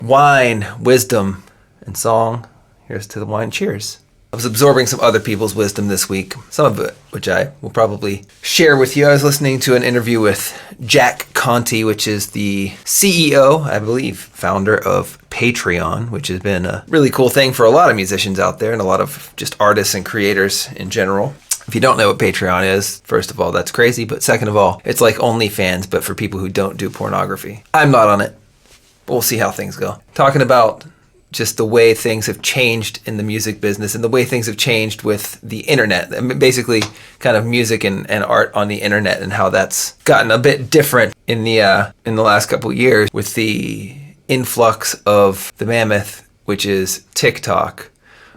wine, wisdom, and song. Here's to the wine. Cheers. I was absorbing some other people's wisdom this week, some of it which I will probably share with you. I was listening to an interview with Jack Conte, which is the CEO, I believe, founder of Patreon, which has been a really cool thing for a lot of musicians out there and a lot of just artists and creators in general. If you don't know what Patreon is, first of all, that's crazy. But second of all, it's like OnlyFans, but for people who don't do pornography. I'm not on it, but we'll see how things go. Talking about just the way things have changed in the music business and the way things have changed with the internet. I mean, basically kind of music and art on the internet and how that's gotten a bit different in the last couple of years with the influx of the mammoth, which is TikTok,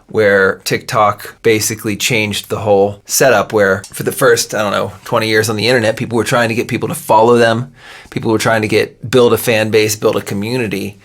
where TikTok basically changed the whole setup where for the first, 20 years on the internet, people were trying to get people to follow them. People were trying to build a fan base, build a community.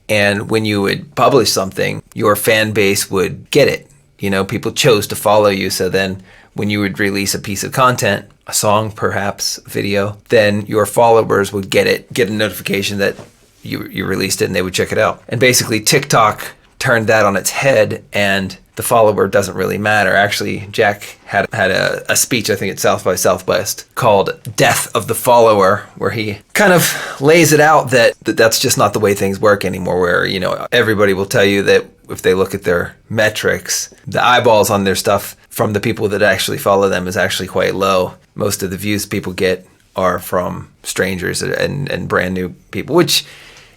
And when you would publish something, your fan base would get it. You know, people chose to follow you. So then when you would release a piece of content, a song, perhaps a video, then your followers would get a notification that you released it and they would check it out. And basically TikTok turned that on its head and the follower doesn't really matter. Actually, Jack had a speech, I think at South by Southwest, called Death of the Follower, where he kind of lays it out that that's just not the way things work anymore, where, you know, everybody will tell you that if they look at their metrics, the eyeballs on their stuff from the people that actually follow them is actually quite low. Most of the views people get are from strangers and brand new people, which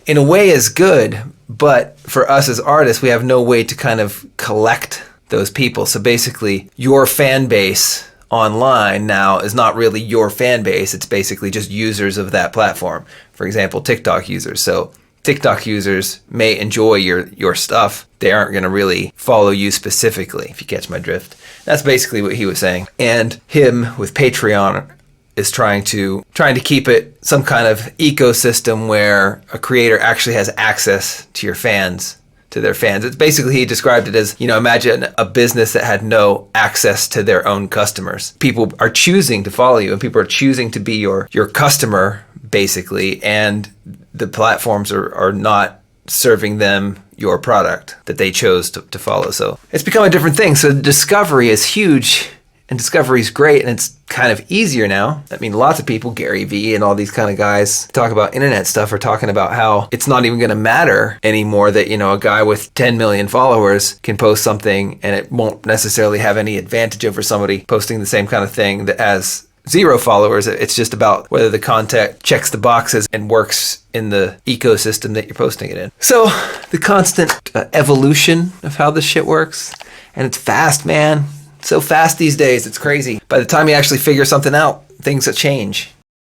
in a way is good, but for us as artists, we have no way to kind of collect those people. So basically, your fan base online now is not really your fan base. It's basically just users of that platform. For example, TikTok users. So TikTok users may enjoy your stuff. They aren't going to really follow you specifically, if you catch my drift. That's basically what he was saying. And him with Patreon is trying to keep it some kind of ecosystem where a creator actually has access to your fans, to their fans. It's basically, he described it as, you know, imagine a business that had no access to their own customers. People are choosing to follow you and people are choosing to be your customer, basically, and the platforms are not serving them your product that they chose to follow. So it's become a different thing. So discovery is huge. And discovery is great, and it's kind of easier now. I mean, lots of people, Gary Vee and all these kind of guys talk about internet stuff are talking about how it's not even going to matter anymore that, you know, a guy with 10 million followers can post something and it won't necessarily have any advantage over somebody posting the same kind of thing that has 0 followers. It's just about whether the content checks the boxes and works in the ecosystem that you're posting it in. So the constant evolution of how this shit works, and it's fast, man. So fast these days, it's crazy. By the time you actually figure something out, things will change.